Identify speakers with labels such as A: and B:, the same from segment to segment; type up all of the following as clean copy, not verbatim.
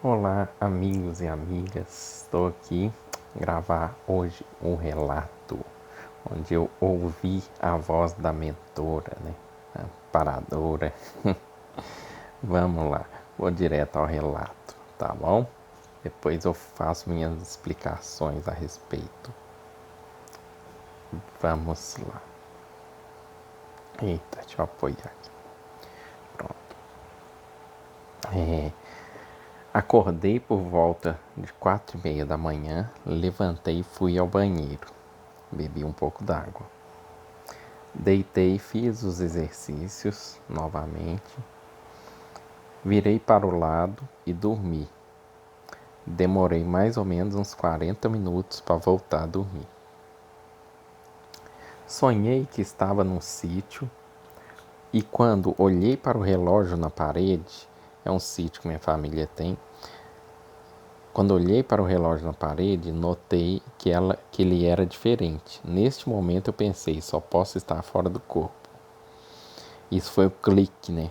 A: Olá, amigos e amigas. Estou aqui gravar hoje um relato onde eu ouvi a voz da mentora, né? A paradora. Vamos lá, vou direto ao relato, tá bom? Depois eu faço minhas explicações a respeito. Vamos lá. Eita, deixa eu apoiar aqui. Pronto. Acordei por volta de 4:30 da manhã, levantei e fui ao banheiro. Bebi um pouco d'água. Deitei, fiz os exercícios novamente, virei para o lado e dormi. Demorei mais ou menos uns 40 minutos para voltar a dormir. Sonhei que estava num sítio e quando olhei para o relógio na parede, é um sítio que minha família tem. Quando olhei para o relógio na parede, notei que ele era diferente. Neste momento eu pensei, só posso estar fora do corpo. Isso foi o clique, né?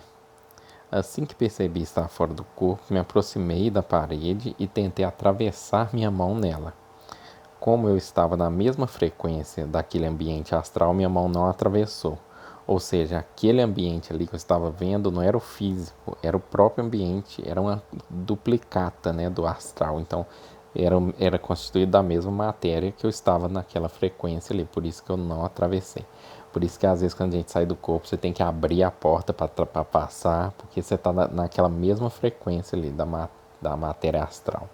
A: Assim que percebi estar fora do corpo, me aproximei da parede e tentei atravessar minha mão nela. Como eu estava na mesma frequência daquele ambiente astral, minha mão não atravessou. Ou seja, aquele ambiente ali que eu estava vendo não era o físico, era o próprio ambiente, era uma duplicata, né, do astral. Então, era constituído da mesma matéria que eu estava naquela frequência ali, por isso que eu não atravessei. Por isso que às vezes quando a gente sai do corpo, você tem que abrir a porta para passar, porque você está naquela mesma frequência ali da matéria astral.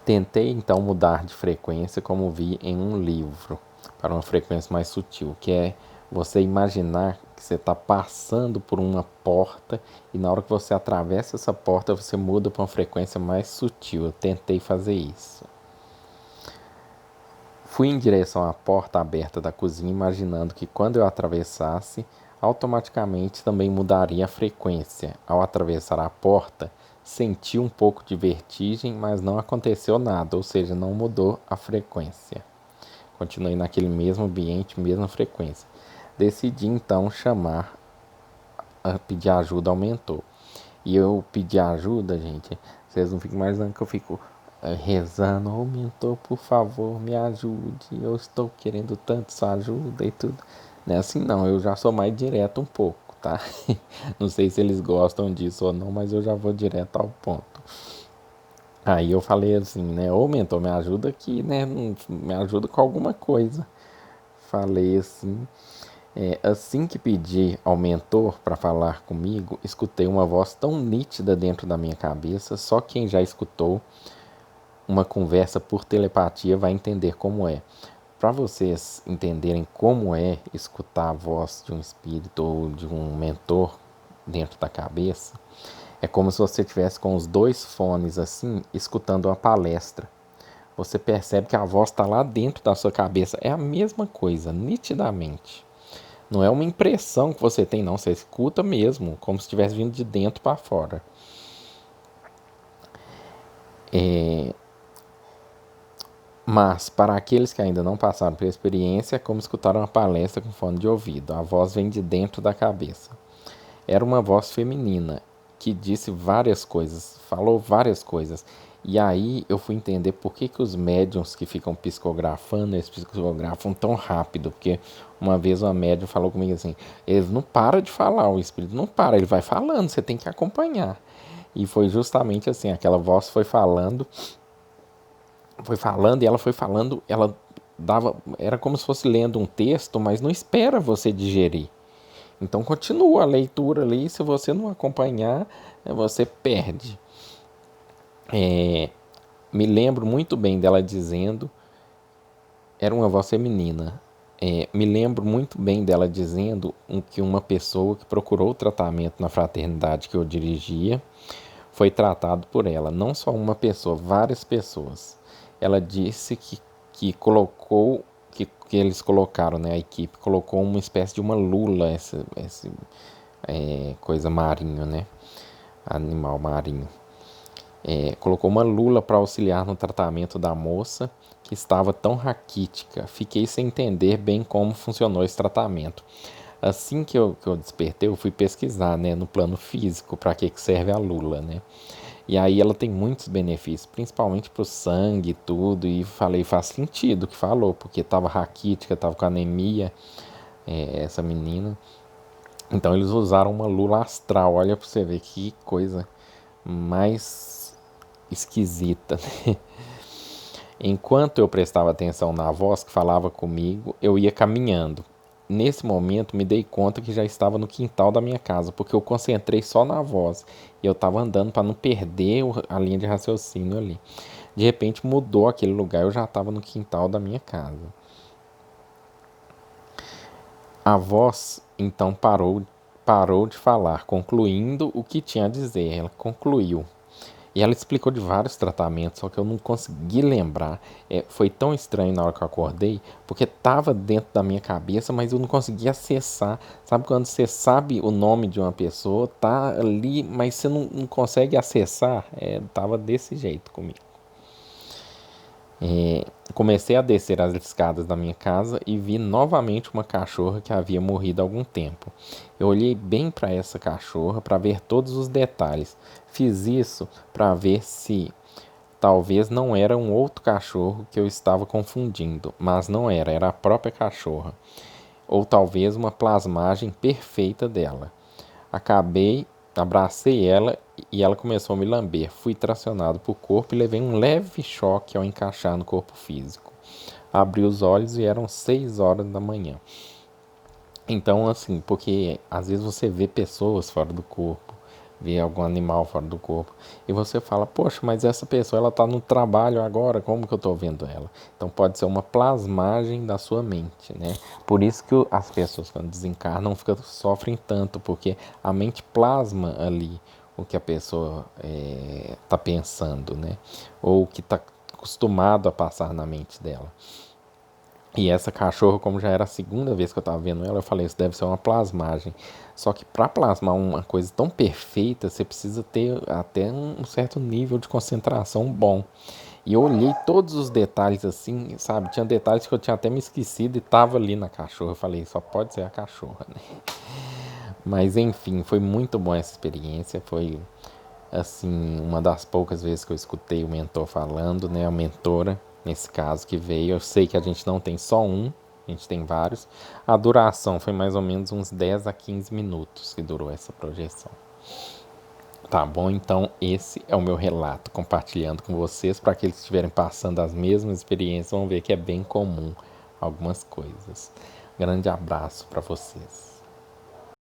A: Tentei então mudar de frequência, como vi em um livro, para uma frequência mais sutil, que é você imaginar que você está passando por uma porta e na hora que você atravessa essa porta você muda para uma frequência mais sutil. Eu tentei fazer isso. Fui em direção à porta aberta da cozinha, imaginando que quando eu atravessasse, automaticamente também mudaria a frequência. Ao atravessar a porta, senti um pouco de vertigem, mas não aconteceu nada, ou seja, não mudou a frequência. Continuei naquele mesmo ambiente, mesma frequência. Decidi então pedir ajuda ao mentor. E eu pedi ajuda, gente. Vocês não ficam imaginando que eu fico rezando, ô mentor, por favor, me ajude. Eu estou querendo tanto sua ajuda e tudo. Não é assim não, eu já sou mais direto um pouco, tá? Não sei se eles gostam disso ou não, mas eu já vou direto ao ponto. Aí eu falei assim, né? Ô mentor, me ajuda aqui, né? Me ajuda com alguma coisa. Falei assim. Assim que pedi ao mentor para falar comigo, escutei uma voz tão nítida dentro da minha cabeça, só quem já escutou uma conversa por telepatia vai entender como é. Para vocês entenderem como é escutar a voz de um espírito ou de um mentor dentro da cabeça, é como se você tivesse com os dois fones assim, escutando uma palestra. Você percebe que a voz está lá dentro da sua cabeça. É a mesma coisa, nitidamente. Não é uma impressão que você tem, não. Você escuta mesmo, como se estivesse vindo de dentro para fora. Mas, para aqueles que ainda não passaram pela experiência, é como escutar uma palestra com fone de ouvido. A voz vem de dentro da cabeça. Era uma voz feminina que disse várias coisas, falou várias coisas. E aí eu fui entender por que os médiums que ficam psicografando, eles psicografam tão rápido. Porque uma vez uma médium falou comigo assim, eles não param de falar, o espírito não para, ele vai falando, você tem que acompanhar. E foi justamente assim, aquela voz foi falando e ela foi falando, ela dava, era como se fosse lendo um texto, mas não espera você digerir. Então continua a leitura ali, se você não acompanhar, você perde. Me lembro muito bem dela dizendo, era uma voz feminina. Me lembro muito bem dela dizendo que uma pessoa que procurou tratamento na fraternidade que eu dirigia foi tratado por ela. Não só uma pessoa, várias pessoas. Ela disse que eles colocaram, né, a equipe colocou uma espécie de uma lula, essa coisa marinho, né, animal marinho. Colocou uma lula para auxiliar no tratamento da moça que estava tão raquítica. Fiquei sem entender bem como funcionou esse tratamento. Assim que eu despertei, eu fui pesquisar, né, no plano físico, para que serve a lula, né? E aí ela tem muitos benefícios, principalmente pro sangue e tudo. E falei, faz sentido o que falou, porque tava raquítica, tava com anemia, essa menina. Então eles usaram uma lula astral. Olha pra você ver que coisa mais esquisita, né? Enquanto eu prestava atenção na voz que falava comigo, eu ia caminhando. Nesse momento, me dei conta que já estava no quintal da minha casa, porque eu concentrei só na voz. E eu estava andando para não perder a linha de raciocínio ali. De repente mudou aquele lugar, eu já estava no quintal da minha casa. A voz então parou de falar, concluindo o que tinha a dizer. Ela concluiu. E ela explicou de vários tratamentos, só que eu não consegui lembrar. Foi tão estranho na hora que eu acordei, porque estava dentro da minha cabeça, mas eu não conseguia acessar. Sabe quando você sabe o nome de uma pessoa, tá ali, mas você não consegue acessar? Tava desse jeito comigo. Comecei a descer as escadas da minha casa e vi novamente uma cachorra que havia morrido há algum tempo. Eu olhei bem para essa cachorra para ver todos os detalhes. Fiz isso para ver se talvez não era um outro cachorro que eu estava confundindo, mas não era, era a própria cachorra. Ou talvez uma plasmagem perfeita dela. Acabei, abracei ela e ela começou a me lamber. Fui tracionado por corpo e levei um leve choque ao encaixar no corpo físico. Abri os olhos e eram 6 horas da manhã. Então, assim, porque às vezes você vê pessoas fora do corpo, vê algum animal fora do corpo, e você fala, poxa, mas essa pessoa ela tá no trabalho agora, como que eu tô vendo ela? Então pode ser uma plasmagem da sua mente, né? Por isso que as pessoas quando desencarnam sofrem tanto, porque a mente plasma ali o que a pessoa tá pensando, né? Ou o que tá acostumado a passar na mente dela. E essa cachorra, como já era a segunda vez que eu tava vendo ela, eu falei, isso deve ser uma plasmagem. Só que para plasmar uma coisa tão perfeita, você precisa ter até um certo nível de concentração bom. E eu olhei todos os detalhes assim, sabe? Tinha detalhes que eu tinha até me esquecido e tava ali na cachorra. Eu falei, só pode ser a cachorra, né? Mas enfim, foi muito bom essa experiência. Foi assim, uma das poucas vezes que eu escutei o mentor falando, né, a mentora, nesse caso, que veio. Eu sei que a gente não tem só um, a gente tem vários. A duração foi mais ou menos uns 10 a 15 minutos que durou essa projeção. Tá bom? Então, esse é o meu relato, compartilhando com vocês, para aqueles que estiverem passando as mesmas experiências, vão ver que é bem comum algumas coisas. Grande abraço para vocês.